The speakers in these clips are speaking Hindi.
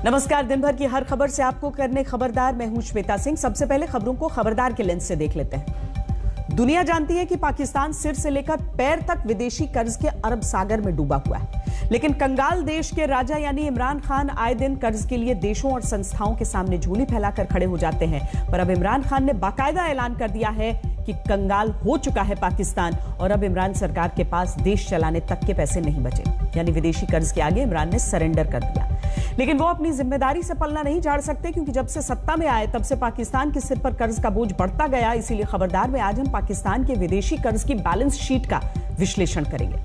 नमस्कार। दिन भर की हर खबर से आपको करने खबरदार, मैं हूं श्वेता सिंह। सबसे पहले खबरों को खबरदार के लेंस से देख लेते हैं। दुनिया जानती है कि पाकिस्तान सिर से लेकर पैर तक विदेशी कर्ज के अरब सागर में डूबा हुआ है, लेकिन कंगाल देश के राजा यानी इमरान खान आए दिन कर्ज के लिए देशों और संस्थाओं के सामने झोली फैलाकर खड़े हो जाते हैं। पर अब इमरान खान ने बाकायदा ऐलान कर दिया है कि कंगाल हो चुका है पाकिस्तान और अब इमरान सरकार के पास देश चलाने तक के पैसे नहीं बचे, यानी विदेशी कर्ज के आगे इमरान ने सरेंडर कर दिया। लेकिन वो अपनी जिम्मेदारी से पलना नहीं झाड़ सकते, क्योंकि जब से सत्ता में आए तब से पाकिस्तान के सिर पर कर्ज का बोझ बढ़ता गया। इसीलिए खबरदार में आज हम पाकिस्तान के विदेशी कर्ज की बैलेंस शीट का विश्लेषण करेंगे।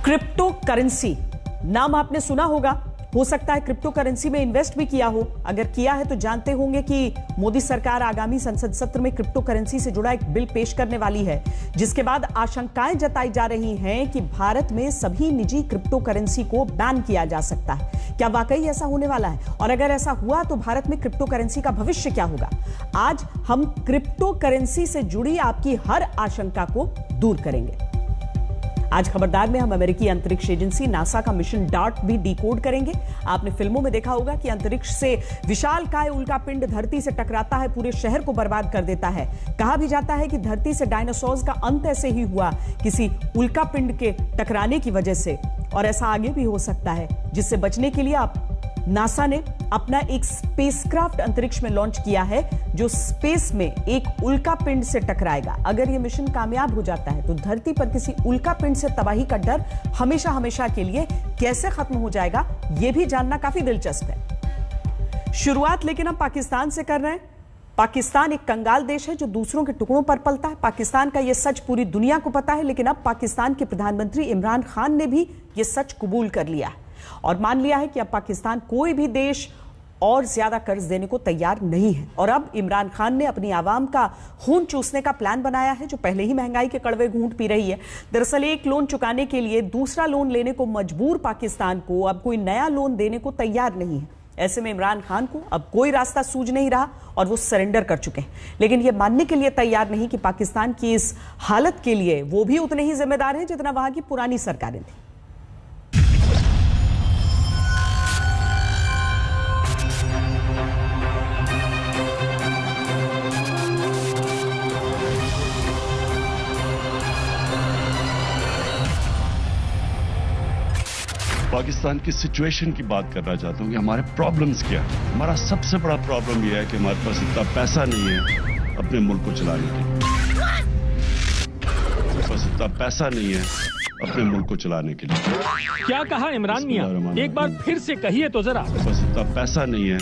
क्रिप्टो करेंसी नाम आपने सुना होगा, हो सकता है क्रिप्टो करेंसी में इन्वेस्ट भी किया हो। अगर किया है तो जानते होंगे कि मोदी सरकार आगामी संसद सत्र में क्रिप्टो करेंसी से जुड़ा एक बिल पेश करने वाली है, जिसके बाद आशंकाएं जताई जा रही हैं कि भारत में सभी निजी क्रिप्टो करेंसी को बैन किया जा सकता है। क्या वाकई ऐसा होने वाला है? और अगर ऐसा हुआ तो भारत में क्रिप्टो करेंसी का भविष्य क्या होगा? आज हम क्रिप्टो करेंसी से जुड़ी आपकी हर आशंका को दूर करेंगे। आज खबरदार में हम अमेरिकी अंतरिक्ष एजेंसी नासा का मिशन डार्ट भी डिकोड करेंगे। आपने फिल्मों में देखा होगा कि अंतरिक्ष से विशालकाय उल्कापिंड धरती से टकराता है, पूरे शहर को बर्बाद कर देता है। कहा भी जाता है कि धरती से डायनासोर्स का अंत ऐसे ही हुआ, किसी उल्कापिंड के टकराने की वजह से, और ऐसा आगे भी हो सकता है। जिससे बचने के लिए आप नासा ने अपना एक स्पेसक्राफ्ट अंतरिक्ष में लॉन्च किया है, जो स्पेस में एक उल्कापिंड से टकराएगा। अगर यह मिशन कामयाब हो जाता है तो धरती पर किसी उल्कापिंड से तबाही का डर हमेशा हमेशा के लिए कैसे खत्म हो जाएगा, यह भी जानना काफी दिलचस्प है। शुरुआत लेकिन हम पाकिस्तान से कर रहे हैं। पाकिस्तान एक कंगाल देश है जो दूसरों के टुकड़ों पर पलता है। पाकिस्तान का यह सच पूरी दुनिया को पता है, लेकिन अब पाकिस्तान के प्रधानमंत्री इमरान खान ने भी यह सच कबूल कर लिया है और मान लिया है कि अब पाकिस्तान कोई भी देश और ज्यादा कर्ज देने को तैयार नहीं है। और अब इमरान खान ने अपनी आवाम का खून चूसने का प्लान बनाया है, जो पहले ही महंगाई के कड़वे घूंट पी रही है। दरअसल एक लोन चुकाने के लिए दूसरा लोन लेने को मजबूर पाकिस्तान को अब कोई नया लोन देने को तैयार नहीं है। ऐसे में इमरान खान को अब कोई रास्ता सूझ नहीं रहा और वो सरेंडर कर चुके हैं, लेकिन ये मानने के लिए तैयार नहीं कि पाकिस्तान की इस हालत के लिए वो भी उतने ही जिम्मेदार हैं जितना वहां की पुरानी सरकारें थी। पाकिस्तान की सिचुएशन की बात करना चाहता हूँ कि हमारे प्रॉब्लम्स क्या है। हमारा सबसे बड़ा प्रॉब्लम यह है कि हमारे पास इतना पैसा नहीं है अपने मुल्क को चलाने के लिए। हमारे पास इतना पैसा नहीं है अपने मुल्क को चलाने के लिए। क्या कहा इमरान मियां? एक बार फिर से कहिए तो जरा। हमारे पास इतना पैसा नहीं है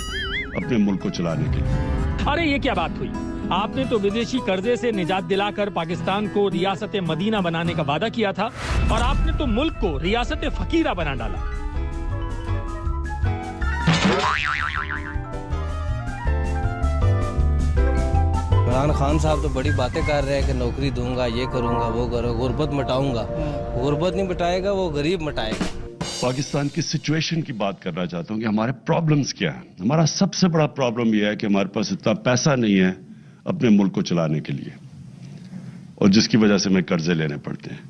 अपने मुल्क को चलाने के लिए। अरे ये क्या बात हुई? आपने तो विदेशी कर्जे से निजात दिलाकर पाकिस्तान को रियासत मदीना बनाने का वादा किया था, और आपने तो मुल्क को रियासत फकीरा बना डाला। इमरान खान साहब तो बड़ी बातें कर रहे हैं कि नौकरी दूंगा, ये करूंगा, वो करूंगा, गुर्बत मिटाऊंगा। गुर्बत नहीं मिटाएगा, वो गरीब मिटाएगा। पाकिस्तान की सिचुएशन की बात करना चाहता हूँ कि हमारे प्रॉब्लम्स क्या है। हमारा सबसे बड़ा प्रॉब्लम यह है कि हमारे पास इतना पैसा नहीं है अपने मुल्क को चलाने के लिए, और जिसकी वजह से हमें कर्जे लेने पड़ते हैं।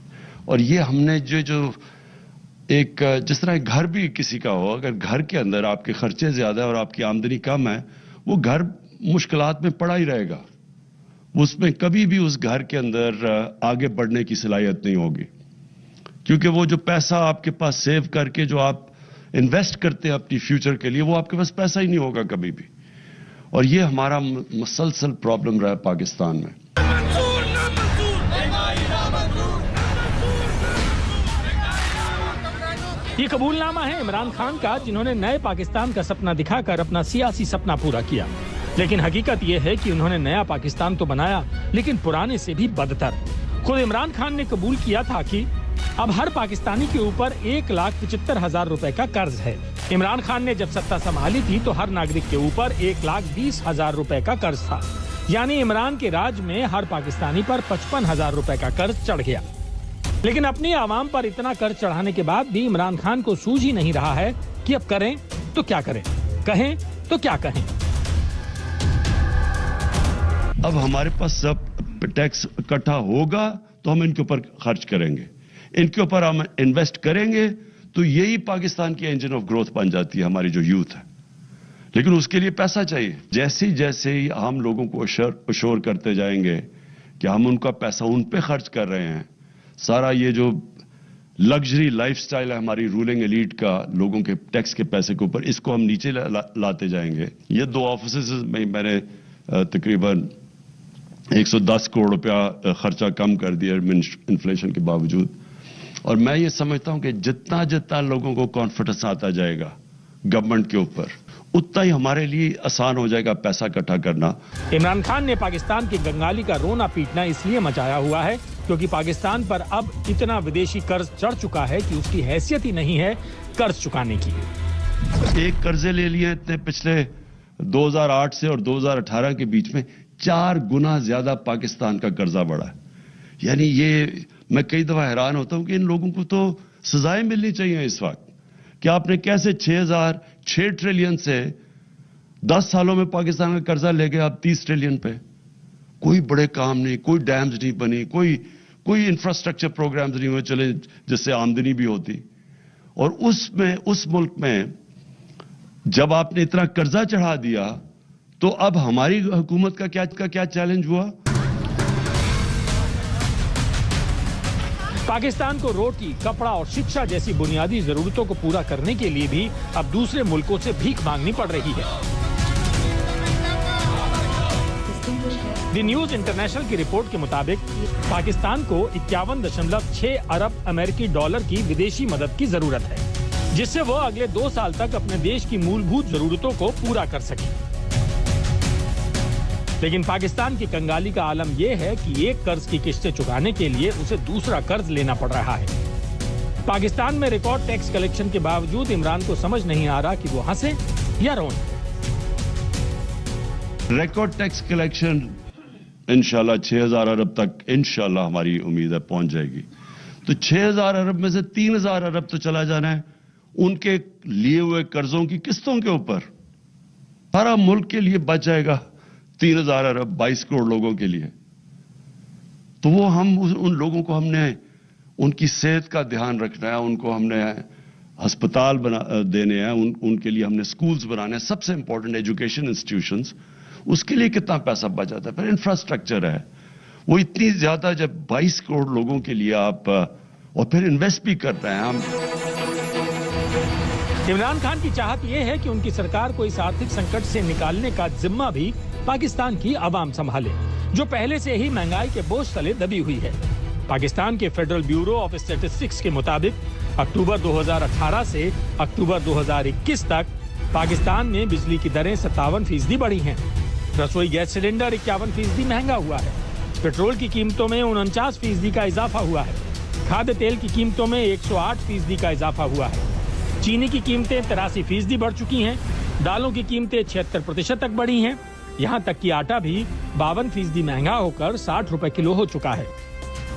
और ये हमने जो एक जिस तरह घर भी किसी का हो, अगर घर के अंदर आपके खर्चे ज्यादा और आपकी आमदनी कम है, वो घर मुश्किलात में पड़ा ही रहेगा। उसमें कभी भी उस घर के अंदर आगे बढ़ने की सलाहियत नहीं होगी, क्योंकि वो जो पैसा आपके पास सेव करके जो आप इन्वेस्ट करते हैं अपनी फ्यूचर के लिए, वो आपके पास पैसा ही नहीं होगा कभी भी। और ये हमारा मुसलसल प्रॉब्लम रहा है पाकिस्तान में। ये कबूलनामा है इमरान खान का, जिन्होंने नए पाकिस्तान का सपना दिखाकर अपना सियासी सपना पूरा किया। लेकिन हकीकत यह है कि उन्होंने नया पाकिस्तान तो बनाया, लेकिन पुराने से भी बदतर। खुद इमरान खान ने कबूल किया था कि अब हर पाकिस्तानी के ऊपर 1,75,000 रुपए का कर्ज है। इमरान खान ने जब सत्ता संभाली थी तो हर नागरिक के ऊपर 1,20,000 रुपए का कर्ज था, यानी इमरान के राज में हर पाकिस्तानी पर 55,000 रुपए का कर्ज चढ़ गया। लेकिन अपनी आवाम पर इतना कर्ज चढ़ाने के बाद भी इमरान खान को सूझ ही नहीं रहा है कि अब करें तो क्या करें, कहें तो क्या कहें। अब हमारे पास सब टैक्स इकट्ठा होगा तो हम इनके ऊपर खर्च करेंगे, इनके ऊपर हम इन्वेस्ट करेंगे तो यही पाकिस्तान की इंजन ऑफ ग्रोथ बन जाती है हमारी जो यूथ है। लेकिन उसके लिए पैसा चाहिए। जैसे जैसे ही हम लोगों को अश्योर करते जाएंगे कि हम उनका पैसा उन पे खर्च कर रहे हैं, सारा ये जो लग्जरी लाइफस्टाइल है हमारी रूलिंग एलीट का लोगों के टैक्स के पैसे के ऊपर, इसको हम नीचे लाते जाएंगे। ये 2 ऑफिस में मैंने तकरीबन 110 करोड़ रुपया खर्चा कम कर दिया इन्फ्लेशन के बावजूद। और मैं ये समझता हूं कि जितना जितना लोगों को कॉन्फिडेंस आता जाएगा गवर्नमेंट के ऊपर, उतना ही हमारे लिए आसान हो जाएगा पैसा इकट्ठा करना। इमरान खान ने पाकिस्तान की बंगाली का रोना पीटना इसलिए मचाया हुआ है क्योंकि पाकिस्तान पर अब इतना विदेशी कर्ज चढ़ चुका है कि उसकी हैसियत ही नहीं है कर्ज चुकाने की। एक कर्जे ले लिए इतने पिछले 2008 से और 2018 के बीच में 4 गुना ज्यादा पाकिस्तान का कर्जा बढ़ा है। यानी ये मैं कई दफा हैरान होता हूं कि इन लोगों को तो सजाएं मिलनी चाहिए इस वक्त कि आपने कैसे 6 ट्रिलियन से 10 सालों में पाकिस्तान का कर्जा ले गए आप 30 ट्रिलियन पे। कोई बड़े काम नहीं, कोई डैम्स नहीं बनी, कोई इंफ्रास्ट्रक्चर प्रोग्राम्स नहीं हुए चले जिससे आमदनी भी होती। और उस मुल्क में जब आपने इतना कर्जा चढ़ा दिया तो अब हमारी हुकूमत का क्या चैलेंज हुआ? पाकिस्तान को रोटी, कपड़ा और शिक्षा जैसी बुनियादी जरूरतों को पूरा करने के लिए भी अब दूसरे मुल्कों से भीख मांगनी पड़ रही है। द न्यूज इंटरनेशनल की रिपोर्ट के मुताबिक पाकिस्तान को 51.6 अरब अमेरिकी डॉलर की विदेशी मदद की जरूरत है, जिससे वो अगले 2 साल तक अपने देश की मूलभूत जरूरतों को पूरा कर सके। लेकिन पाकिस्तान की कंगाली का आलम यह है कि एक कर्ज की किस्तें चुकाने के लिए उसे दूसरा कर्ज लेना पड़ रहा है। पाकिस्तान में रिकॉर्ड टैक्स कलेक्शन के बावजूद इमरान को समझ नहीं आ रहा कि वो हंसे या रोए। रिकॉर्ड टैक्स कलेक्शन इंशाल्लाह 6000 अरब तक इंशाल्लाह हमारी उम्मीद है पहुंच जाएगी। तो 6000 अरब में से 3000 अरब तो चला जाना है उनके लिए हुए कर्जों की किस्तों के ऊपर। सारा मुल्क के लिए बच जाएगा 3000 अरब 22 करोड़ लोगों के लिए। तो वो हम उन लोगों को हमने उनकी सेहत का ध्यान रखना है, उनको हमने अस्पताल देने हैं, उनके लिए हमने स्कूल्स बनाने हैं, सबसे इंपॉर्टेंट एजुकेशन इंस्टीट्यूशंस। उसके लिए कितना पैसा बच जाता है। फिर इंफ्रास्ट्रक्चर है वो इतनी ज्यादा, जब 22 करोड़ लोगों के लिए आप और फिर इन्वेस्ट भी कर रहे हैं हम। इमरान खान की चाहत यह है कि उनकी सरकार को इस आर्थिक संकट से निकालने का जिम्मा भी पाकिस्तान की आवाम संभाले, जो पहले से ही महंगाई के बोझ तले दबी हुई है। पाकिस्तान के फेडरल ब्यूरो ऑफ स्टैटिस्टिक्स के मुताबिक अक्टूबर 2018 से अक्टूबर 2021 तक पाकिस्तान में बिजली की दरें 57% बढ़ी हैं। रसोई गैस सिलेंडर 51% महंगा हुआ है। पेट्रोल की कीमतों में 49% का इजाफा हुआ है। खाद्य तेल की कीमतों में 108% का इजाफा हुआ है। चीनी की कीमतें 83% बढ़ चुकी हैं। दालों की कीमतें 76% तक बढ़ी हैं। यहाँ तक कि आटा भी 52% महंगा होकर 60 रुपए किलो हो चुका है।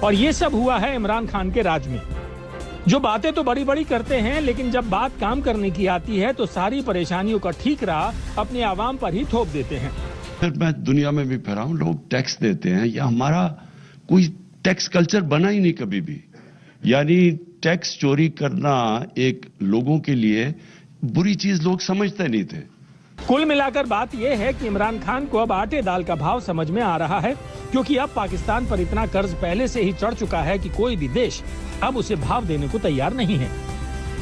और ये सब हुआ है इमरान खान के राज में, जो बातें तो बड़ी बड़ी करते हैं, लेकिन जब बात काम करने की आती है तो सारी परेशानियों का ठीक राह अपने आवाम पर ही थोप देते हैं। फिर मैं दुनिया में भी फिरा हूं, लोग टैक्स देते हैं, या हमारा कोई टैक्स कल्चर बना ही नहीं कभी भी। यानी टैक्स चोरी करना एक लोगों के लिए बुरी चीज लोग समझते नहीं थे। कुल मिलाकर बात यह है कि इमरान खान को अब आटे दाल का भाव समझ में आ रहा है, क्योंकि अब पाकिस्तान पर इतना कर्ज पहले से ही चढ़ चुका है कि कोई भी देश अब उसे भाव देने को तैयार नहीं है।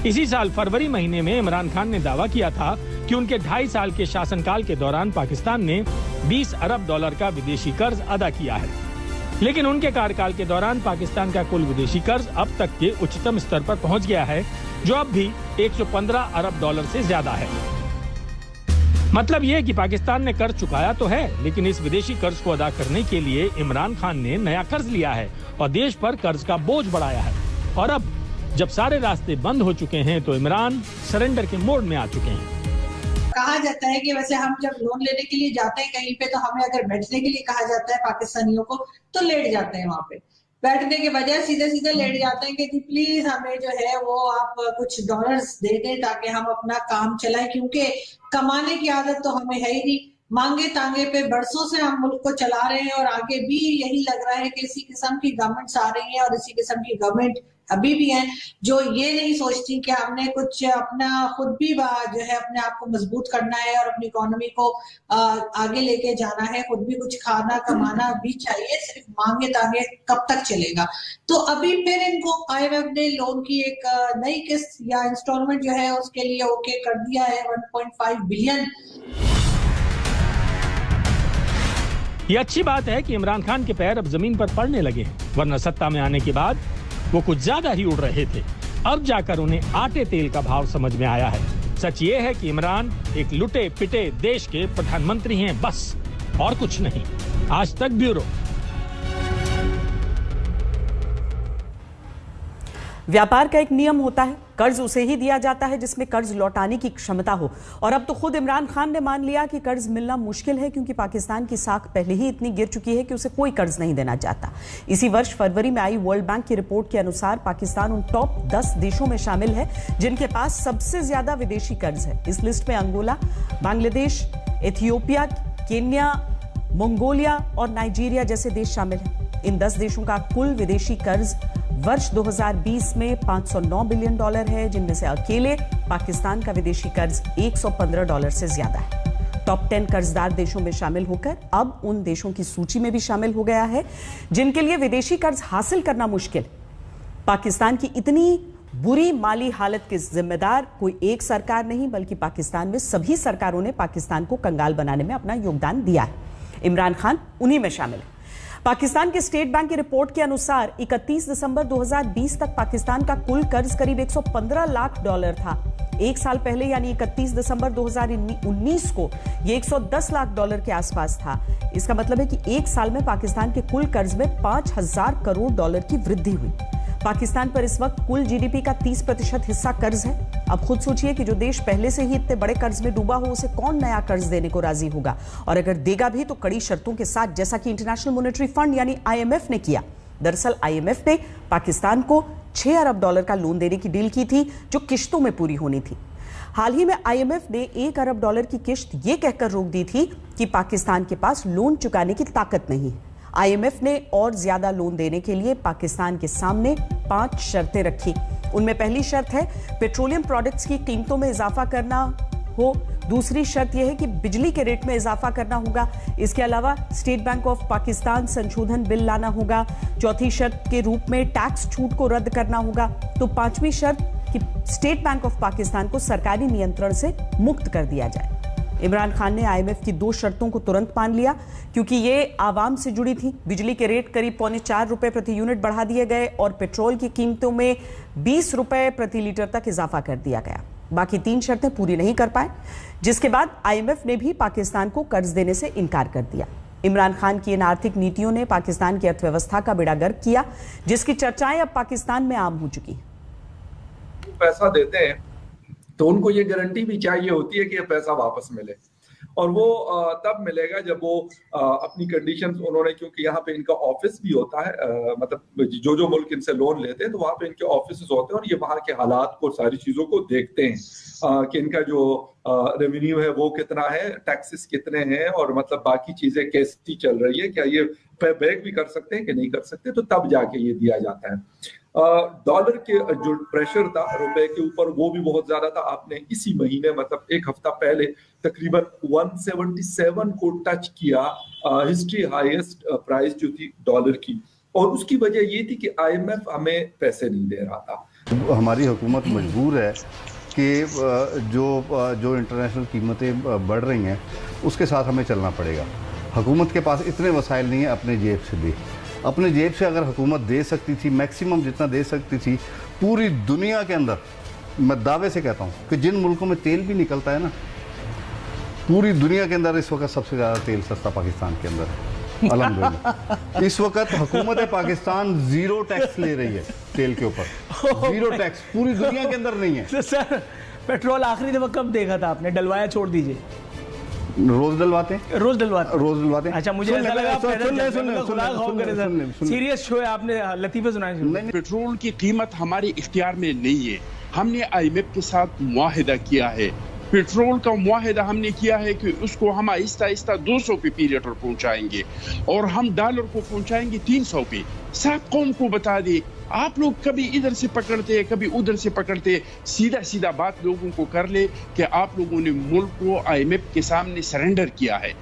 इसी साल फरवरी महीने में इमरान खान ने दावा किया था कि उनके 2.5 साल के शासनकाल के दौरान पाकिस्तान ने 20 अरब डॉलर का विदेशी कर्ज अदा किया है। लेकिन उनके कार्यकाल के दौरान पाकिस्तान का कुल विदेशी कर्ज अब तक के उच्चतम स्तर पर पहुंच गया है, जो अब भी 115 अरब डॉलर से ज्यादा है। मतलब ये कि पाकिस्तान ने कर्ज चुकाया तो है, लेकिन इस विदेशी कर्ज को अदा करने के लिए इमरान खान ने नया कर्ज लिया है और देश पर कर्ज का बोझ बढ़ाया है। और अब जब सारे रास्ते बंद हो चुके हैं तो इमरान सरेंडर के मोड में आ चुके हैं। कहा जाता है कि वैसे हम जब लोन लेने के लिए जाते हैं कहीं पे, तो हमें अगर बैठने के लिए कहा जाता है पाकिस्तानियों को, तो लेट जाते हैं। वहां पे बैठने के बजाय सीधे सीधे लेट जाते हैं कि प्लीज हमें जो है वो आप कुछ डॉलर्स दे दें ताकि हम अपना काम चलाएं, क्योंकि कमाने की आदत तो हमें है ही नहीं। मांगे तांगे पे बरसों से हम मुल्क को चला रहे हैं और आगे भी यही लग रहा है कि इसी किस्म की गवर्नमेंट्स आ रही हैं और इसी किस्म की गवर्नमेंट अभी भी हैं, जो ये नहीं सोचती कि हमने कुछ अपना खुद भी जो है अपने आप को मजबूत करना है और अपनी इकोनॉमी को आगे लेके जाना है, खुद भी कुछ खाना कमाना भी चाहिए, सिर्फ मांगे तांगे कब तक चलेगा। तो अभी फिर इनको IMF ने लोन की एक नई किस्त या इंस्टॉलमेंट जो है उसके लिए ओके कर दिया है 1.5 बिलियन। ये अच्छी बात है कि इमरान खान के पैर अब जमीन पर पड़ने लगे हैं, वरना सत्ता में आने के बाद वो कुछ ज्यादा ही उड़ रहे थे। अब जाकर उन्हें आटे तेल का भाव समझ में आया है। सच ये है कि इमरान एक लुटे पिटे देश के प्रधानमंत्री हैं, बस और कुछ नहीं। आज तक ब्यूरो। व्यापार का एक नियम होता है, कर्ज उसे ही दिया जाता है जिसमें कर्ज लौटाने की क्षमता हो। और अब तो खुद इमरान खान ने मान लिया कि कर्ज मिलना मुश्किल है, क्योंकि पाकिस्तान की साख पहले ही इतनी गिर चुकी है कि उसे कोई कर्ज नहीं देना चाहता। इसी वर्ष फरवरी में आई वर्ल्ड बैंक की रिपोर्ट के अनुसार पाकिस्तान उन टॉप 10 देशों में शामिल है जिनके पास सबसे ज्यादा विदेशी कर्ज है। इस लिस्ट में Angola, Bangladesh, Ethiopia, Kenya, Mongolia और नाइजीरिया जैसे देश शामिल हैं। इन 10 देशों का कुल विदेशी कर्ज वर्ष 2020 में $509 बिलियन है, जिनमें से अकेले पाकिस्तान का विदेशी कर्ज $115 से ज्यादा है। टॉप 10 कर्जदार देशों में शामिल होकर अब उन देशों की सूची में भी शामिल हो गया है जिनके लिए विदेशी कर्ज हासिल करना मुश्किल। पाकिस्तान की इतनी बुरी माली हालत के जिम्मेदार कोई एक सरकार नहीं, बल्कि पाकिस्तान में सभी सरकारों ने पाकिस्तान को कंगाल बनाने में अपना योगदान दिया है। इमरान खान उन्हीं में शामिल है। पाकिस्तान के स्टेट बैंक की रिपोर्ट के अनुसार 31 दिसंबर 2020 तक पाकिस्तान का कुल कर्ज करीब $115 लाख था। एक साल पहले यानी 31 दिसंबर 2019 को यह $110 लाख के आसपास था। इसका मतलब है कि एक साल में पाकिस्तान के कुल कर्ज में $5,000 करोड़ की वृद्धि हुई। पाकिस्तान पर इस वक्त कुल GDP का 30% हिस्सा कर्ज है। अब खुद सोचिए कि जो देश पहले से ही इतने बड़े कर्ज में डूबा हो, उसे कौन नया कर्ज देने को राजी होगा, और अगर देगा भी तो कड़ी शर्तों के साथ, जैसा कि इंटरनेशनल मॉनेटरी फंड यानी IMF ने किया। दरअसल IMF ने पाकिस्तान को $6 अरब का लोन देने की डील की थी, जो किश्तों में पूरी होनी थी। हाल ही में IMF ने $1 अरब की किश्त यह कहकर रोक दी थी कि पाकिस्तान के पास लोन चुकाने की ताकत नहीं है। IMF ने और ज्यादा लोन देने के लिए पाकिस्तान के सामने 5 शर्तें रखी। उनमें पहली शर्त है पेट्रोलियम प्रोडक्ट्स की कीमतों में इजाफा करना हो। दूसरी शर्त यह है कि बिजली के रेट में इजाफा करना होगा। इसके अलावा स्टेट बैंक ऑफ पाकिस्तान संशोधन बिल लाना होगा। चौथी शर्त के रूप में टैक्स छूट को रद्द करना होगा। तो पांचवी शर्त कि स्टेट बैंक ऑफ पाकिस्तान को सरकारी नियंत्रण से मुक्त कर दिया जाए। इमरान खान ने IMF की 2 शर्तों को तुरंत मान लिया, क्योंकि ये आवाम से जुड़ी थी। बिजली के रेट करीब ₹4.25 प्रति यूनिट बढ़ा दिए गए और पेट्रोल की कीमतों में ₹20 प्रति लीटर तक इजाफा कर दिया गया। बाकी 3 शर्तें पूरी नहीं कर पाए, जिसके बाद IMF ने भी पाकिस्तान को कर्ज देने से इनकार कर दिया। इमरान खान की इन आर्थिक नीतियों ने पाकिस्तान की अर्थव्यवस्था का बेड़ा गर्क किया, जिसकी चर्चाएं अब पाकिस्तान में आम हो चुकी हैं। पैसा देते हैं तो उनको ये गारंटी भी चाहिए होती है कि ये पैसा वापस मिले, और वो तब मिलेगा जब वो अपनी कंडीशंस उन्होंने, क्योंकि यहाँ पे इनका ऑफिस भी होता है, मतलब जो मुल्क इनसे लोन लेते हैं तो वहाँ पे इनके ऑफिस होते हैं और ये वहाँ के हालात को, सारी चीजों को देखते हैं कि इनका जो रेवेन्यू है वो कितना है, टैक्सेस कितने हैं, और मतलब बाकी चीजें कैसी चल रही है, क्या ये बैक भी कर सकते हैं कि नहीं कर सकते, तो तब जाके ये दिया जाता है। डॉलर के जो प्रेशर था रुपए के ऊपर वो भी बहुत ज्यादा था। आपने इसी महीने मतलब एक हफ्ता पहले तकरीबन 177 को टच किया, हिस्ट्री हाईएस्ट प्राइस जो थी डॉलर की, और उसकी वजह ये थी कि IMF हमें पैसे नहीं दे रहा था। हमारी हुकूमत मजबूर है कि जो इंटरनेशनल कीमतें बढ़ रही हैं उसके साथ हमें चलना पड़ेगा। हुकूमत के पास इतने वसाइल नहीं है अपने जेब से भी। अपने जेब से अगर हुकूमत दे सकती थी, मैक्सिमम जितना दे सकती थी, पूरी दुनिया के अंदर मैं दावे से कहता हूँ कि जिन मुल्कों में तेल भी निकलता है ना, पूरी दुनिया के अंदर इस वक्त सबसे ज़्यादा तेल सस्ता पाकिस्तान के अंदर है। अल्हम्दुलिल्लाह इस वक्त हुकूमत पाकिस्तान 0 टैक्स ले रही है तेल के ऊपर। 0 टैक्स पूरी दुनिया के अंदर नहीं है। तो सर पेट्रोल आखिरी दफा कब देखा था आपने? डलवाया छोड़ दीजिए। रोज डलवाते हैं। अच्छा, मुझे ऐसा लगा सीरियस शो है, आपने लतीफे सुनाए। पेट्रोल की कीमत हमारे इख्तियार में नहीं है। हमने IMF के साथ मुआहिदा किया है पेट्रोल का मुआहदा हमने किया है कि उसको हम आहिस्ता आहिस्ता 200 पे पीरियड पर पहुंचाएंगे और हम डॉलर को पहुंचाएंगे 300 पे। सब कौम को बता दे, आप लोग कभी इधर से पकड़ते कभी उधर से पकड़ते, सीधा सीधा बात लोगों को कर ले कि आप लोगों ने मुल्क को IMF के सामने सरेंडर किया है।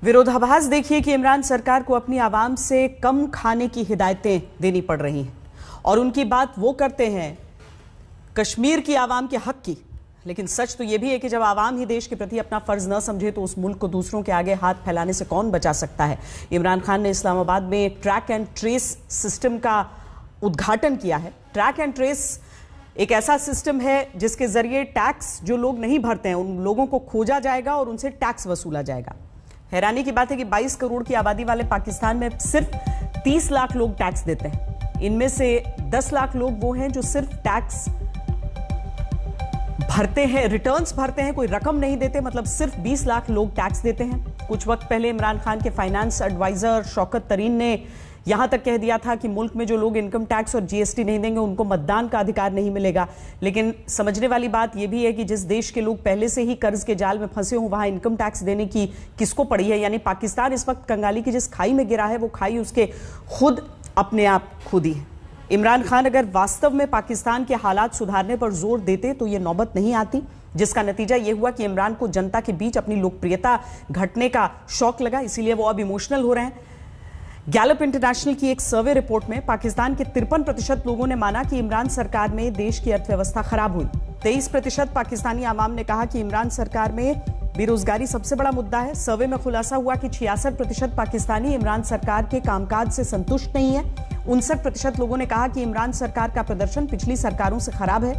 विरोधाभास देखिए कि इमरान सरकार को अपनी आवाम से कम खाने की हिदायतें देनी पड़ रही हैं और उनकी बात वो करते हैं कश्मीर की आवाम के हक की, लेकिन सच तो यह भी है कि जब आवाम ही देश के प्रति अपना फर्ज न समझे तो उस मुल्क को दूसरों के आगे हाथ फैलाने से कौन बचा सकता है। इमरान खान ने इस्लामाबाद में ट्रैक एंड ट्रेस सिस्टम का उद्घाटन किया है। ट्रैक एंड ट्रेस एक ऐसा सिस्टम है जिसके जरिए टैक्स जो लोग नहीं भरते हैं उन लोगों को खोजा जाएगा और उनसे टैक्स वसूला जाएगा। हैरानी की बात है कि 22 करोड़ की आबादी वाले पाकिस्तान में सिर्फ 30 लाख लोग टैक्स देते हैं। इनमें से 10 लाख लोग वो हैं जो सिर्फ टैक्स भरते हैं, रिटर्न्स भरते हैं, कोई रकम नहीं देते। मतलब सिर्फ 20 लाख लोग टैक्स देते हैं। कुछ वक्त पहले इमरान खान के फाइनेंस एडवाइजर शौकत तरीन ने यहां तक कह दिया था कि मुल्क में जो लोग इनकम टैक्स और GST नहीं देंगे उनको मतदान का अधिकार नहीं मिलेगा। लेकिन समझने वाली बात यह भी है कि जिस देश के लोग पहले से ही कर्ज के जाल में फंसे हों वहां इनकम टैक्स देने की किसको पड़ी है। यानी पाकिस्तान इस वक्त कंगाली की जिस खाई में गिरा है वो खाई उसके खुद अपने आप खुद ही है। इमरान खान अगर वास्तव में पाकिस्तान के हालात सुधारने पर जोर देते तो ये नौबत नहीं आती, जिसका नतीजा ये हुआ कि इमरान को जनता के बीच अपनी लोकप्रियता घटने का शौक लगा, इसीलिए वो अब इमोशनल हो रहे हैं। गैलप इंटरनेशनल की एक सर्वे रिपोर्ट में पाकिस्तान के 53% लोगों ने माना कि इमरान सरकार में देश की अर्थव्यवस्था खराब हुई। 23% पाकिस्तानी आवाम ने कहा कि इमरान सरकार में बेरोजगारी सबसे बड़ा मुद्दा है। सर्वे में खुलासा हुआ कि 66% पाकिस्तानी इमरान सरकार के कामकाज से संतुष्ट नहीं है। 59% लोगों ने कहा कि इमरान सरकार का प्रदर्शन पिछली सरकारों से खराब है।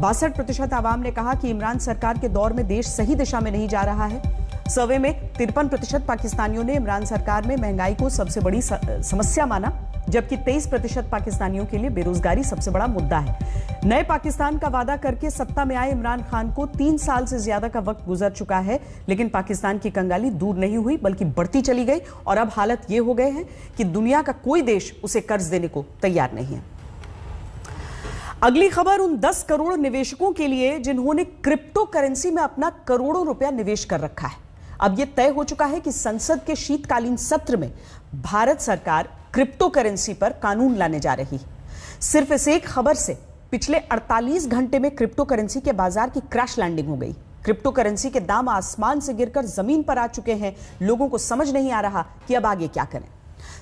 62% आवाम ने कहा कि इमरान सरकार के दौर में देश सही दिशा में नहीं जा रहा है। सर्वे में 53% पाकिस्तानियों ने इमरान सरकार में महंगाई को सबसे बड़ी समस्या माना, जबकि 23% पाकिस्तानियों के लिए बेरोजगारी सबसे बड़ा मुद्दा है। नए पाकिस्तान का वादा करके सत्ता में आए इमरान खान को 3 साल से ज्यादा का वक्त गुजर चुका है, लेकिन पाकिस्तान की कंगाली दूर नहीं हुई बल्कि बढ़ती चली गई और अब हालत ये हो गए हैं कि दुनिया का कोई देश उसे कर्ज देने को तैयार नहीं है। अगली खबर उन 10 करोड़ निवेशकों के लिए जिन्होंने क्रिप्टो करेंसी में अपना करोड़ों रुपया निवेश कर रखा है। अब यह तय हो चुका है कि संसद के शीतकालीन सत्र में भारत सरकार क्रिप्टो करेंसी पर कानून लाने जा रही है। सिर्फ इस एक खबर से पिछले 48 घंटे में क्रिप्टो करेंसी के बाजार की क्रैश लैंडिंग हो गई। क्रिप्टो करेंसी के दाम आसमान से गिरकर जमीन पर आ चुके हैं। लोगों को समझ नहीं आ रहा कि अब आगे क्या करें।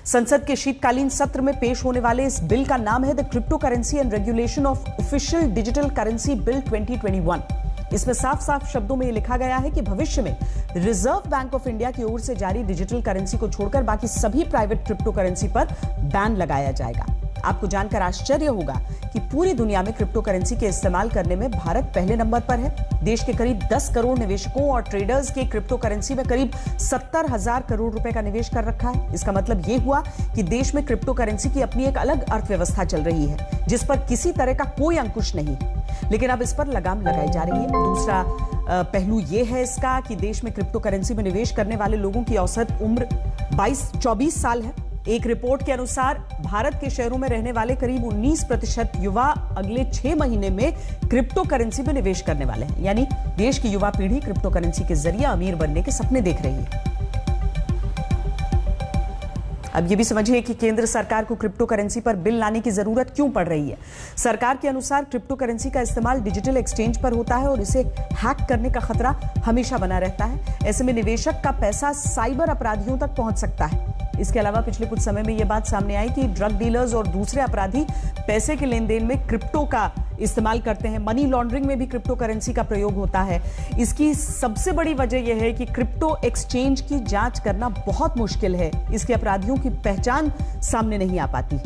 संसद के शीतकालीन सत्र में पेश होने वाले इस बिल का नाम है the crypto currency and regulation of official digital currency bill 2021। इसमें साफ साफ शब्दों में यह लिखा गया है कि भविष्य में रिजर्व बैंक ऑफ इंडिया की ओर से जारी डिजिटल करेंसी को छोड़कर बाकी सभी प्राइवेट क्रिप्टो करेंसी पर बैन लगाया जाएगा। आपको जानकर आश्चर्य होगा कि पूरी दुनिया में क्रिप्टो करेंसी के इस्तेमाल करने में भारत पहले नंबर पर है। देश के करीब 10 करोड़ निवेशकों और ट्रेडर्स के क्रिप्टो करेंसी में करीब 70,000 करोड़ रुपए का निवेश कर रखा है। इसका मतलब यह हुआ कि देश में क्रिप्टो करेंसी की अपनी एक अलग अर्थव्यवस्था चल रही है जिस पर किसी तरह का कोई अंकुश नहीं, लेकिन अब इस पर लगाम लगाई जा रही है। दूसरा पहलू यह है इसका कि देश में क्रिप्टो करेंसी में निवेश करने वाले लोगों की औसत उम्र 22-24 साल है। एक रिपोर्ट के अनुसार भारत के शहरों में रहने वाले करीब 19% युवा अगले 6 महीने में क्रिप्टो करेंसी में निवेश करने वाले हैं। यानी देश की युवा पीढ़ी क्रिप्टो करेंसी के जरिए अमीर बनने के सपने देख रही है। अब यह भी समझिए कि केंद्र सरकार को क्रिप्टो करेंसी पर बिल लाने की जरूरत क्यों पड़ रही है। सरकार के अनुसार क्रिप्टो करेंसी का इस्तेमाल डिजिटल एक्सचेंज पर होता है और इसे हैक करने का खतरा हमेशा बना रहता है। ऐसे में निवेशक का पैसा साइबर अपराधियों तक पहुंच सकता है। इसके अलावा पिछले कुछ समय में यह बात सामने आई कि ड्रग डीलर्स और दूसरे अपराधी पैसे के लेन देन में क्रिप्टो का इस्तेमाल करते हैं। मनी लॉन्ड्रिंग में भी क्रिप्टो करेंसी का प्रयोग होता है। इसकी सबसे बड़ी वजह यह है कि क्रिप्टो एक्सचेंज की जांच करना बहुत मुश्किल है। इसके अपराधियों की पहचान सामने नहीं आ पाती।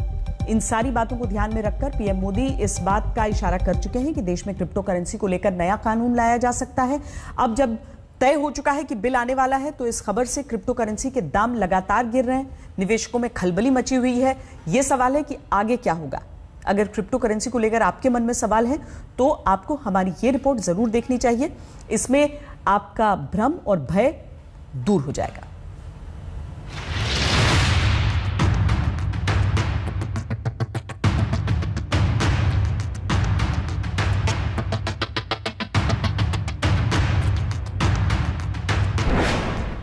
इन सारी बातों को ध्यान में रखकर पीएम मोदी इस बात का इशारा कर चुके हैं कि देश में क्रिप्टो करेंसी को लेकर नया कानून लाया जा सकता है। अब जब तय हो चुका है कि बिल आने वाला है तो इस खबर से क्रिप्टो करेंसी के दाम लगातार गिर रहे हैं, निवेशकों में खलबली मची हुई है। यह सवाल है कि आगे क्या होगा। अगर क्रिप्टो करेंसी को लेकर आपके मन में सवाल है तो आपको हमारी ये रिपोर्ट जरूर देखनी चाहिए। इसमें आपका भ्रम और भय दूर हो जाएगा।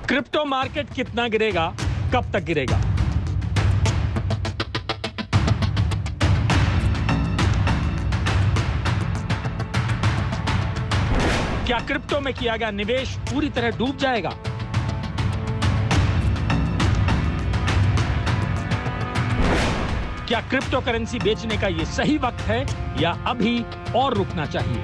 क्रिप्टो मार्केट कितना गिरेगा, कब तक गिरेगा? क्या क्रिप्टो में किया गया निवेश पूरी तरह डूब जाएगा? क्या क्रिप्टो करेंसी बेचने का यह सही वक्त है या अभी और रुकना चाहिए?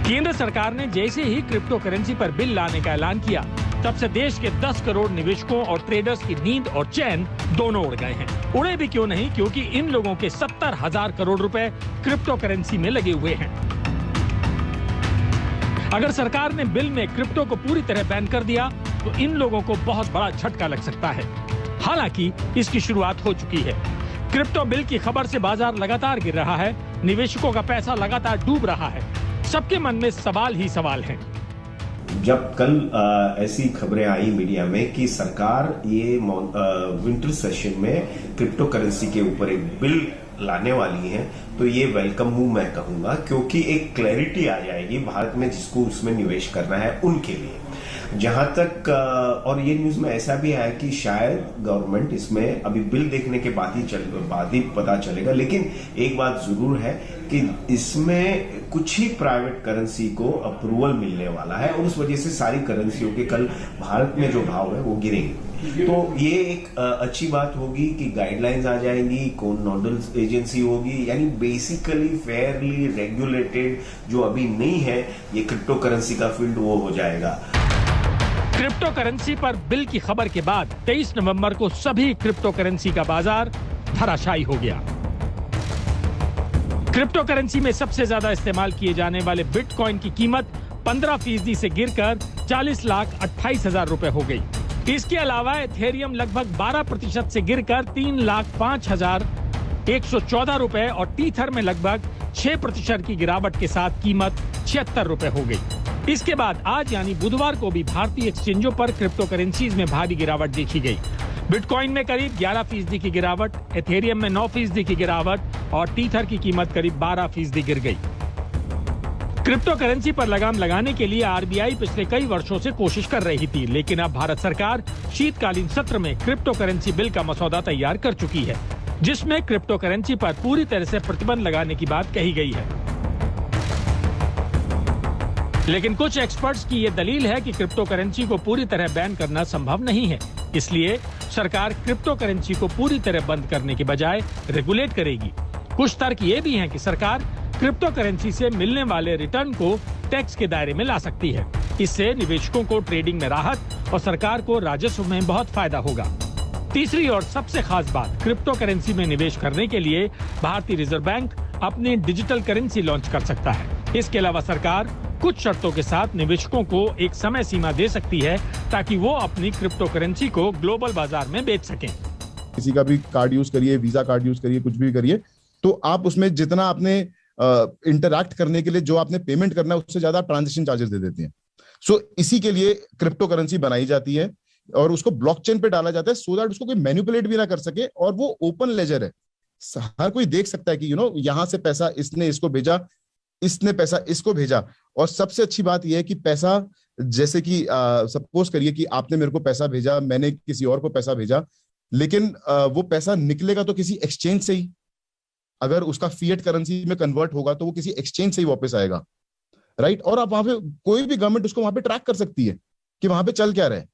केंद्र सरकार ने जैसे ही क्रिप्टो करेंसी पर बिल लाने का ऐलान किया, तब से देश के 10 करोड़ निवेशकों और ट्रेडर्स की नींद और चैन दोनों उड़ गए हैं। उड़े भी क्यों नहीं, क्योंकि इन लोगों के 70,000 करोड़ रुपए क्रिप्टो करेंसी में लगे हुए हैं। अगर सरकार ने बिल में क्रिप्टो को पूरी तरह बैन कर दिया तो इन लोगों को बहुत बड़ा झटका लग सकता है। हालांकि इसकी शुरुआत हो चुकी है। क्रिप्टो बिल की खबर से बाजार लगातार गिर रहा है, निवेशकों का पैसा लगातार डूब रहा है। सबके मन में सवाल ही सवाल हैं। जब कल ऐसी खबरें आई मीडिया में कि सरकार ये विंटर सेशन में क्रिप्टो करेंसी के ऊपर एक बिल लाने वाली है, तो ये वेलकम मूव मैं कहूंगा, क्योंकि एक क्लैरिटी आ जाएगी भारत में जिसको उसमें निवेश करना है उनके लिए। जहां तक और ये न्यूज में ऐसा भी आया कि शायद गवर्नमेंट इसमें अभी बिल देखने के बाद ही पता चलेगा, लेकिन एक बात जरूर है कि इसमें कुछ ही प्राइवेट करेंसी को अप्रूवल मिलने वाला है और उस वजह से सारी करेंसियों के कल भारत में जो भाव है वो गिरेंगे। तो ये एक अच्छी बात होगी कि गाइडलाइंस आ जाएंगी, कौन नोडल एजेंसी होगी, यानी बेसिकली फेयरली रेगुलेटेड जो अभी नहीं है ये क्रिप्टो करेंसी का फील्ड, वो हो जाएगा। क्रिप्टो करेंसी पर बिल की खबर के बाद 23 नवंबर को सभी क्रिप्टो करेंसी का बाजार धराशायी हो गया। क्रिप्टो करेंसी में सबसे ज्यादा इस्तेमाल किए जाने वाले बिटकॉइन की कीमत 15% से गिरकर 40,28,000 रुपए हो गई। इसके अलावा एथेरियम लगभग 12% से गिरकर 3,05,114 रुपए और टीथर में लगभग 6% की गिरावट के साथ कीमत 76 रुपए हो गई। इसके बाद आज यानी बुधवार को भी भारतीय एक्सचेंजों पर क्रिप्टो करेंसीज में भारी गिरावट देखी गई। बिटकॉइन में करीब 11% की गिरावट, एथेरियम में 9% की गिरावट और टीथर की कीमत करीब 12% गिर गई। क्रिप्टो करेंसी पर लगाम लगाने के लिए आरबीआई पिछले कई वर्षों से कोशिश कर रही थी, लेकिन अब भारत सरकार शीतकालीन सत्र में क्रिप्टो करेंसी बिल का मसौदा तैयार कर चुकी है, जिसमें क्रिप्टो करेंसी पर पूरी तरह से प्रतिबंध लगाने की बात कही गई है। लेकिन कुछ एक्सपर्ट्स की ये दलील है कि क्रिप्टो करेंसी को पूरी तरह बैन करना संभव नहीं है, इसलिए सरकार क्रिप्टो करेंसी को पूरी तरह बंद करने के बजाय रेगुलेट करेगी। कुछ तर्क ये भी हैं कि सरकार क्रिप्टो करेंसी से मिलने वाले रिटर्न को टैक्स के दायरे में ला सकती है। इससे निवेशकों को ट्रेडिंग में राहत और सरकार को राजस्व में बहुत फायदा होगा। तीसरी और सबसे खास बात, क्रिप्टो करेंसी में निवेश करने के लिए भारतीय रिजर्व बैंक अपनी डिजिटल करेंसी लॉन्च कर सकता है। इसके अलावा सरकार कुछ शर्तों के साथ निवेशकों को एक समय सीमा दे सकती है ताकि वो अपनी क्रिप्टो करेंसी को ग्लोबल बाजार में बेच सकें। किसी का भी कार्ड यूज करिए, वीजा कार्ड यूज करिए, कुछ भी करिए, तो आप उसमें जितना आपने इंटरैक्ट करने के लिए जो आपने पेमेंट करना है उससे ज्यादा ट्रांजैक्शन चार्जेस दे देते हैं। सो इसी के लिए क्रिप्टो करेंसी बनाई जाती है और उसको ब्लॉकचेन पे डाला जाता है सो दैट उसको कोई मैनिपुलेट भी ना कर सके और वो ओपन लेजर है। हर कोई देख सकता है कि यहाँ से पैसा इसने इसको भेजा, इसने पैसा इसको भेजा। और सबसे अच्छी बात यह है कि पैसा, जैसे कि सपोज करिए कि आपने मेरे को पैसा भेजा, मैंने किसी और को पैसा भेजा, लेकिन वो पैसा निकलेगा तो किसी एक्सचेंज से ही। अगर उसका फिएट करेंसी में कन्वर्ट होगा तो वो किसी एक्सचेंज से ही वापस आएगा, राइट। और आप वहां पे कोई भी गवर्नमेंट उसको वहां पे ट्रैक कर सकती है कि वहां पे चल क्या रहा है।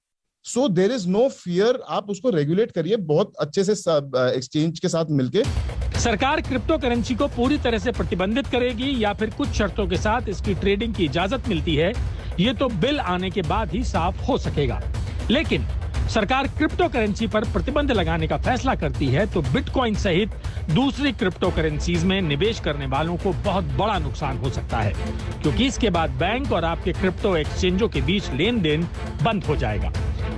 So there is no fear, आप उसको रेगुलेट करिए बहुत अच्छे से एक्सचेंज के साथ मिलके। सरकार क्रिप्टो करेंसी को पूरी तरह से प्रतिबंधित करेगी या फिर कुछ शर्तों के साथ इसकी ट्रेडिंग की इजाजत मिलती है, ये तो बिल आने के बाद ही साफ हो सकेगा। लेकिन सरकार क्रिप्टो करेंसी पर प्रतिबंध लगाने का फैसला करती है तो बिटकॉइन सहित दूसरी क्रिप्टो करेंसीज में निवेश करने वालों को बहुत बड़ा नुकसान हो सकता है, क्योंकि इसके बाद बैंक और आपके क्रिप्टो एक्सचेंजों के बीच लेन देन बंद हो जाएगा।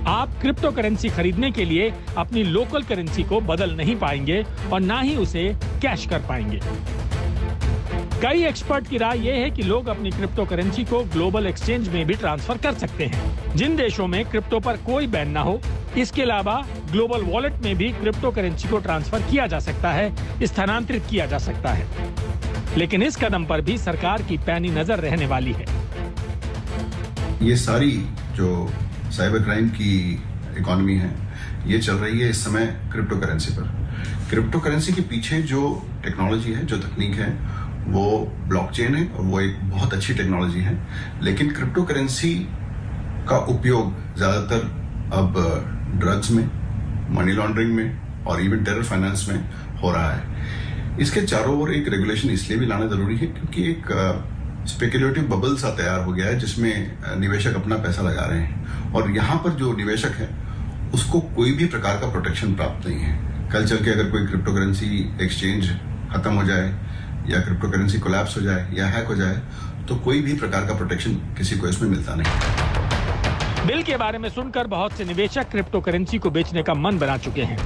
आप क्रिप्टो करेंसी खरीदने के लिए अपनी लोकल करेंसी को बदल नहीं पाएंगे और ना ही उसे कैश कर पाएंगे। कई एक्सपर्ट की राय यह है कि लोग अपनी क्रिप्टो करेंसी को ग्लोबल एक्सचेंज में भी ट्रांसफर कर सकते हैं, जिन देशों में क्रिप्टो पर कोई बैन ना हो। इसके अलावा ग्लोबल वॉलेट में भी क्रिप्टो करेंसी को ट्रांसफर किया जा सकता है, स्थानांतरित किया जा सकता है। लेकिन इस कदम पर भी सरकार की पैनी नजर रहने वाली है। ये सारी जो साइबर क्राइम की इकोनॉमी है ये चल रही है इस समय क्रिप्टो करेंसी पर। क्रिप्टो करेंसी के पीछे जो टेक्नोलॉजी है, जो तकनीक है, वो ब्लॉकचेन है और वो एक बहुत अच्छी टेक्नोलॉजी है। लेकिन क्रिप्टो करेंसी का उपयोग ज्यादातर अब ड्रग्स में, मनी लॉन्ड्रिंग में और इवन टेरर फाइनेंस में हो रहा है। इसके चारों ओर एक रेगुलेशन इसलिए भी लाना जरूरी है क्योंकि एक स्पेकुलेटिव बबल सा तैयार हो गया है जिसमें निवेशक अपना पैसा लगा रहे हैं और यहाँ पर जो निवेशक है उसको कोई भी प्रकार का प्रोटेक्शन प्राप्त नहीं है। कल चल के अगर कोई क्रिप्टो करेंसी एक्सचेंज खत्म हो जाए या क्रिप्टो करेंसी कोलैप्स हो जाए या हैक हो जाए तो कोई भी प्रकार का प्रोटेक्शन किसी को इसमें मिलता नहीं। बिल के बारे में सुनकर बहुत से निवेशक क्रिप्टो करेंसी को बेचने का मन बना चुके हैं,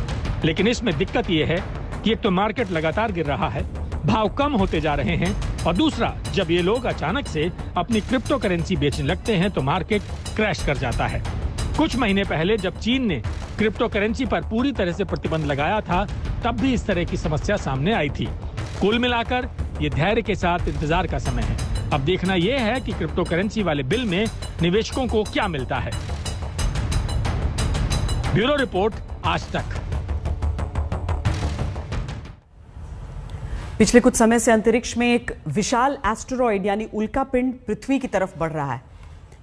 लेकिन इसमें दिक्कत यह है कि एक तो मार्केट लगातार गिर रहा है, भाव कम होते जा रहे हैं और दूसरा जब ये लोग अचानक से अपनी क्रिप्टो करेंसी बेचने लगते हैं तो मार्केट क्रैश कर जाता है। कुछ महीने पहले जब चीन ने क्रिप्टो करेंसी पर पूरी तरह से प्रतिबंध लगाया था तब भी इस तरह की समस्या सामने आई थी। कुल मिलाकर ये धैर्य के साथ इंतजार का समय है। अब देखना यह है कि क्रिप्टो करेंसी वाले बिल में निवेशकों को क्या मिलता है। ब्यूरो रिपोर्ट, आज तक। पिछले कुछ समय से अंतरिक्ष में एक विशाल एस्टेरॉयड यानी उल्कापिंड पृथ्वी की तरफ बढ़ रहा है।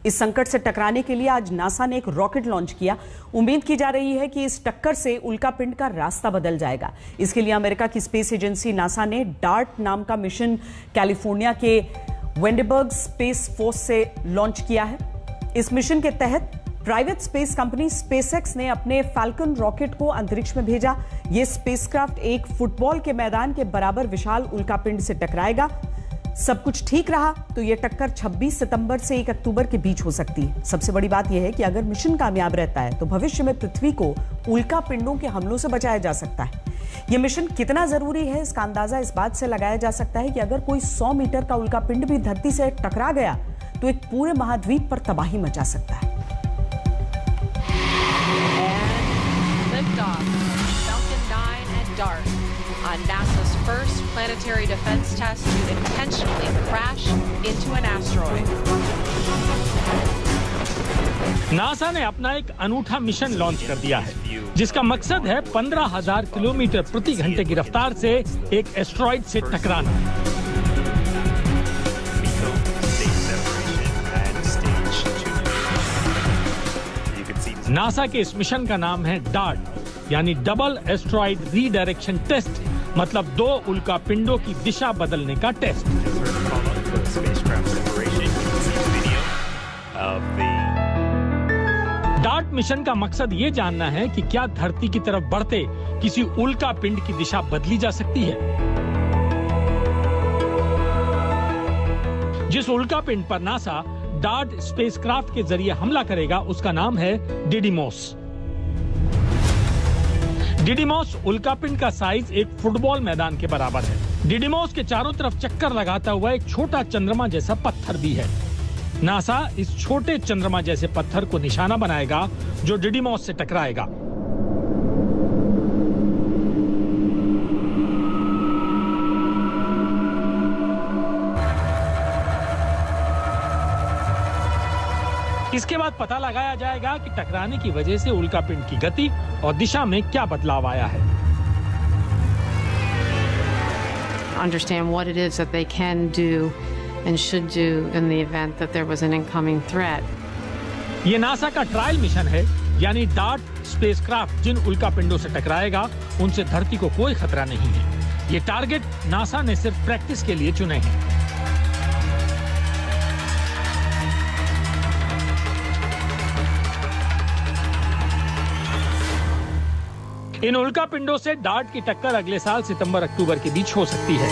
इस संकट से टकराने के लिए आज नासा ने एक रॉकेट लॉन्च किया। उम्मीद की जा रही है कि इस टक्कर से उल्कापिंड का रास्ता बदल जाएगा। इसके लिए अमेरिका की स्पेस एजेंसी नासा ने डार्ट नाम का मिशन कैलिफोर्निया के वेंडेबर्ग स्पेस फोर्स से लॉन्च किया है। इस मिशन के तहत प्राइवेट स्पेस कंपनी स्पेसएक्स ने अपने फैल्कन रॉकेट को अंतरिक्ष में भेजा। यह स्पेसक्राफ्ट एक फुटबॉल के मैदान के बराबर विशाल उल्कापिंड से टकराएगा। सब कुछ ठीक रहा तो यह टक्कर 26 सितंबर से 1 अक्टूबर के बीच हो सकती है। सबसे बड़ी बात यह है कि अगर मिशन कामयाब रहता है तो भविष्य में पृथ्वी को उल्कापिंडों के हमलों से बचाया जा सकता है। यह मिशन कितना जरूरी है इसका अंदाजा इस बात से लगाया जा सकता है कि अगर कोई 100 मीटर का उल्कापिंड भी धरती से टकरा गया तो एक पूरे महाद्वीप पर तबाही मचा सकता है। On NASA's first planetary defense test to intentionally crash into an asteroid. NASA ने अपना एक अनूठा मिशन लॉन्च कर दिया है जिसका मकसद है 15,000 किलोमीटर प्रति घंटे की रफ्तार से एक एस्टेरॉयड से टकराना। नासा के इस मिशन का नाम है डार्ट यानी डबल एस्टेरॉयड रीडायरेक्शन टेस्ट, मतलब 2 उल्कापिंडों की दिशा बदलने का टेस्ट। डार्ट मिशन का मकसद ये जानना है कि क्या धरती की तरफ बढ़ते किसी उल्कापिंड की दिशा बदली जा सकती है। जिस उल्कापिंड पर नासा डार्ट स्पेसक्राफ्ट के जरिए हमला करेगा उसका नाम है डिडिमोस। डिडिमोस उल्कापिंड का साइज एक फुटबॉल मैदान के बराबर है। डिडिमोस के चारों तरफ चक्कर लगाता हुआ एक छोटा चंद्रमा जैसा पत्थर भी है। नासा इस छोटे चंद्रमा जैसे पत्थर को निशाना बनाएगा जो डिडिमोस से टकराएगा। इसके बाद पता लगाया जाएगा कि टकराने की वजह से उल्कापिंड की गति और दिशा में क्या बदलाव आया है। Understand what it is that they can do and should do in the event that there was an incoming threat. ये नासा का ट्रायल मिशन है, यानी डार्ट स्पेसक्राफ्ट जिन उल्कापिंडों से टकराएगा उनसे धरती को कोई खतरा नहीं है। ये टारगेट नासा ने सिर्फ प्रैक्टिस के लिए चुने हैं। इन उल्कापिंडों से डार्ट की टक्कर अगले साल सितंबर-अक्टूबर के बीच हो सकती है।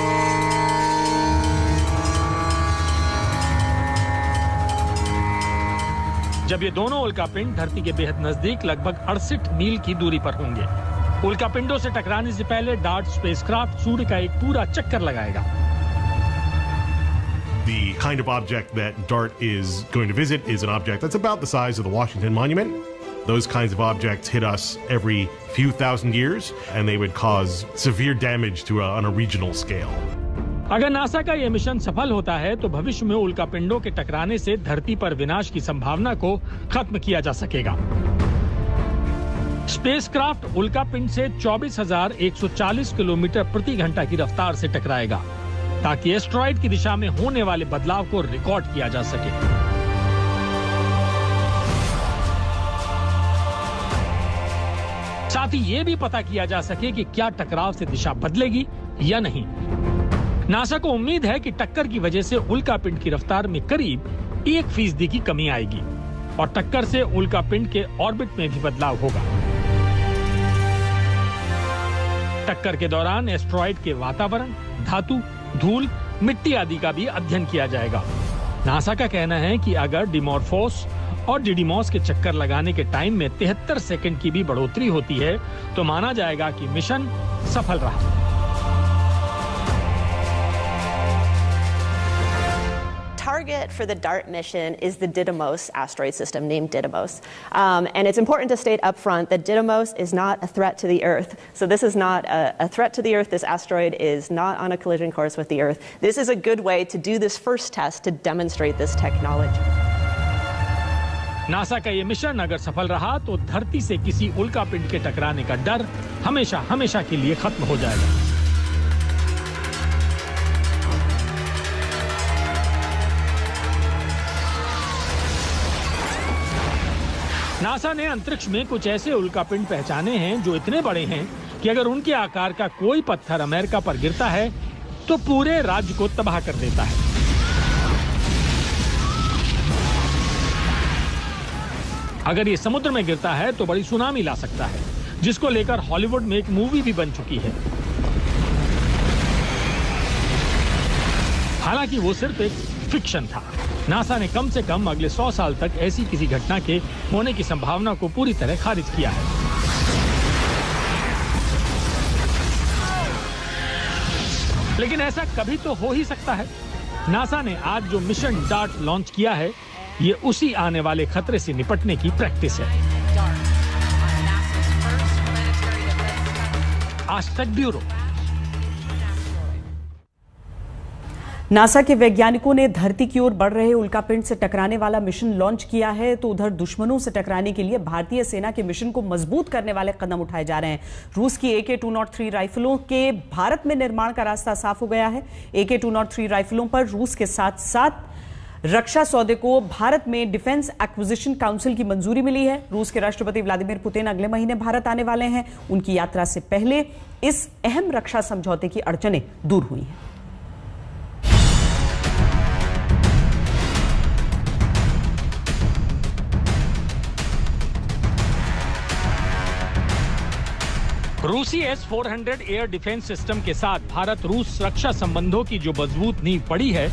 जब ये दोनों उल्कापिंड धरती के बेहद नजदीक लगभग 68 मील की दूरी पर होंगे। उल्कापिंडों से टकराने से पहले डार्ट स्पेसक्राफ्ट सूर्य का एक पूरा चक्कर लगाएगा। The kind of object that DART is going to visit is an object that's about the size of the Washington Monument. Those kinds of objects hit us every few thousand years, and they would cause severe damage on a regional scale. अगर नासा का यह मिशन सफल होता है तो भविष्य में उल्कापिंडों के टकराने से धरती पर विनाश की संभावना को खत्म किया जा सकेगा। स्पेसक्राफ्ट उल्कापिंड से 24,140 किलोमीटर प्रति घंटा की रफ्तार से टकराएगा ताकि एस्टेरॉयड की दिशा में होने वाले बदलाव को रिकॉर्ड किया जा सके। साथ ही ये भी पता किया जा सके कि क्या टकराव से दिशा बदलेगी या नहीं। नासा को उम्मीद है कि टक्कर की वजह से उल्कापिंड की रफ्तार में करीब 1% की कमी आएगी और टक्कर से उल्कापिंड के ऑर्बिट में भी बदलाव होगा। टक्कर के दौरान एस्टेरॉयड के वातावरण, धातु, धूल, मिट्टी आदि का भी अध्ययन किया जाएगा। नासा का कहना है कि अगर डिमॉर्फोस और डिडिमॉस के चक्कर लगाने के टाइम में 73 सेकंड की भी बढ़ोतरी होती है तो माना जाएगा कि मिशन सफल रहा। Target for the DART mission is the Didymos asteroid system, named Didymos. And it's important to state up front that Didymos is not a threat to the Earth. So this is not a threat to the Earth. This asteroid is not on a collision course with the Earth. This is a good way to do this first test to demonstrate this technology. NASA का ये मिशन अगर सफल रहा तो धरती से किसी उल्कापिंड के टकराने का डर हमेशा हमेशा के लिए खत्म हो जाएगा। नासा ने अंतरिक्ष में कुछ ऐसे उल्कापिंड पहचाने हैं जो इतने बड़े हैं कि अगर उनके आकार का कोई पत्थर अमेरिका पर गिरता है तो पूरे राज्य को तबाह कर देता है। अगर ये समुद्र में गिरता है तो बड़ी सुनामी ला सकता है, जिसको लेकर हॉलीवुड में एक मूवी भी बन चुकी है। हालांकि वो सिर्फ एक फिक्शन था। नासा ने कम से कम अगले 100 साल तक ऐसी किसी घटना के होने की संभावना को पूरी तरह खारिज किया है। लेकिन ऐसा कभी तो हो ही सकता है। नासा ने आज जो मिशन डार्ट लॉन्च किया है, ये उसी आने वाले खतरे से निपटने की प्रैक्टिस है। आज तक ब्यूरो। नासा के वैज्ञानिकों ने धरती की ओर बढ़ रहे उल्कापिंड से टकराने वाला मिशन लॉन्च किया है, तो उधर दुश्मनों से टकराने के लिए भारतीय सेना के मिशन को मजबूत करने वाले कदम उठाए जा रहे हैं। रूस की AK-203 राइफलों के भारत में निर्माण का रास्ता साफ हो गया है। AK-203 राइफलों पर रूस के साथ साथ रक्षा सौदे को भारत में डिफेंस एक्विजिशन काउंसिल की मंजूरी मिली है। रूस के राष्ट्रपति व्लादिमीर पुतिन अगले महीने भारत आने वाले हैं। उनकी यात्रा से पहले इस अहम रक्षा समझौते की अड़चनें दूर हुई हैं। रूसी S-400 एयर डिफेंस सिस्टम के साथ भारत रूस रक्षा संबंधों की जो मजबूत नींव पड़ी है,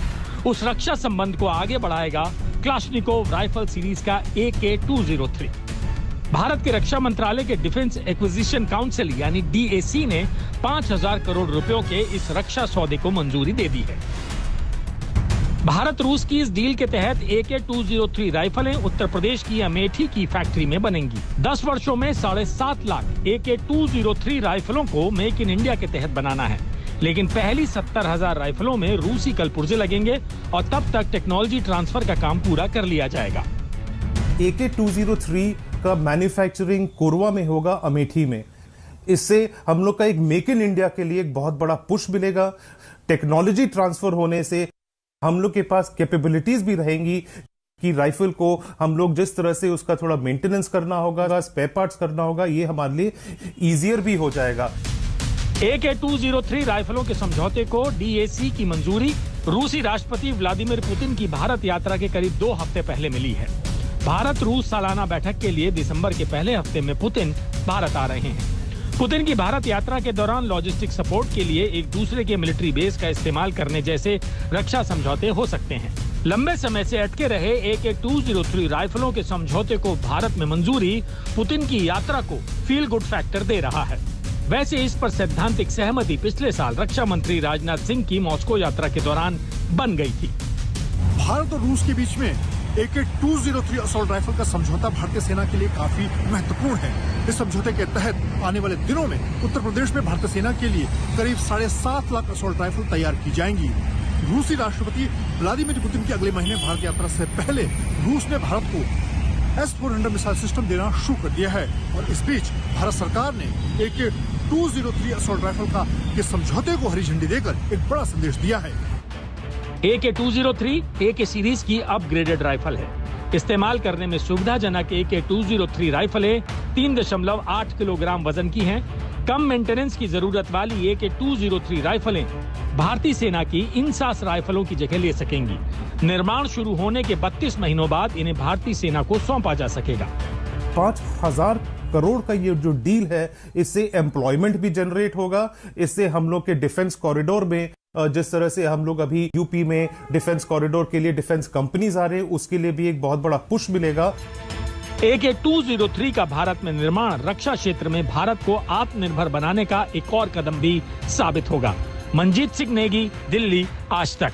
उस रक्षा संबंध को आगे बढ़ाएगा क्लाशनिकोव राइफल सीरीज का AK-203। भारत के रक्षा मंत्रालय के डिफेंस एक्विजिशन काउंसिल यानी DAC ने 5,000 करोड़ रुपयों के इस रक्षा सौदे को मंजूरी दे दी है। भारत रूस की इस डील के तहत AK-203 राइफलें उत्तर प्रदेश की अमेठी की फैक्ट्री में बनेंगी। 10 वर्षों में 7.5 लाख AK-203 राइफलों को मेक इन इंडिया के तहत बनाना है, लेकिन पहली 70,000 राइफलों में रूसी कलपुर्जे लगेंगे और तब तक टेक्नोलॉजी ट्रांसफर का काम पूरा कर लिया जाएगा। AK-203 का मैन्युफैक्चरिंग कोरवा में होगा, अमेठी में। इससे हम लोग का एक मेक इन इंडिया के लिए एक बहुत बड़ा पुश मिलेगा। टेक्नोलॉजी ट्रांसफर होने से हम लोग के पास कैपेबिलिटीज भी रहेंगी कि राइफल को हम लोग जिस तरह से उसका थोड़ा मेंटेनेंस करना होगा, स्पेयर पार्ट्स करना होगा, ये हमारे लिए इजियर भी हो जाएगा। AK-203 राइफलों के समझौते को DAC की मंजूरी रूसी राष्ट्रपति व्लादिमीर पुतिन की भारत यात्रा के करीब 2 हफ्ते पहले मिली है। भारत रूस सालाना बैठक के लिए दिसंबर के पहले हफ्ते में पुतिन भारत आ रहे हैं। पुतिन की भारत यात्रा के दौरान लॉजिस्टिक सपोर्ट के लिए एक दूसरे के मिलिट्री बेस का इस्तेमाल करने जैसे रक्षा समझौते हो सकते हैं। लंबे समय से अटके रहे AK-203 राइफलों के समझौते को भारत में मंजूरी पुतिन की यात्रा को फील गुड फैक्टर दे रहा है। वैसे इस पर सैद्धांतिक सहमति पिछले साल रक्षा मंत्री राजनाथ सिंह की मॉस्को यात्रा के दौरान बन गई थी। भारत और रूस के बीच में AK-203 असॉल्ट राइफल का समझौता भारतीय सेना के लिए काफी महत्वपूर्ण है। इस समझौते के तहत आने वाले दिनों में उत्तर प्रदेश में भारतीय सेना के लिए करीब 7.5 लाख असॉल्ट राइफल तैयार की जाएंगी। रूसी राष्ट्रपति व्लादिमीर पुतिन की अगले महीने भारत यात्रा से पहले रूस ने भारत को S-400 मिसाइल सिस्टम देना शुरू कर दिया है और इस बीच भारत सरकार ने AK-203 असॉल्ट राइफल के समझौते को हरी झंडी देकर एक बड़ा संदेश दिया है। AK-203 AK सीरीज की अपग्रेडेड राइफल है। इस्तेमाल करने में सुविधाजनक AK-203 राइफलें 3.8 किलोग्राम वजन की हैं। कम मेंटेनेंस की जरूरत वाली AK-203 राइफलें भारतीय सेना की इंसास राइफलों की जगह ले सकेंगी। निर्माण शुरू होने के 32 महीनों बाद इन्हें भारतीय सेना को सौंपा जा सकेगा। 5,000 करोड़ का ये जो डील है, इससे एम्प्लॉयमेंट भी जनरेट होगा। इससे हम लोग के डिफेंस कॉरिडोर में, जिस तरह से हम लोग अभी यूपी में डिफेंस कॉरिडोर के लिए डिफेंस कंपनीज आ रहे हैं, उसके लिए भी एक बहुत बड़ा पुश मिलेगा। AK-203 का भारत में निर्माण रक्षा क्षेत्र में भारत को आत्मनिर्भर बनाने का एक और कदम भी साबित होगा। मनजीत सिंह नेगी, दिल्ली, आज तक।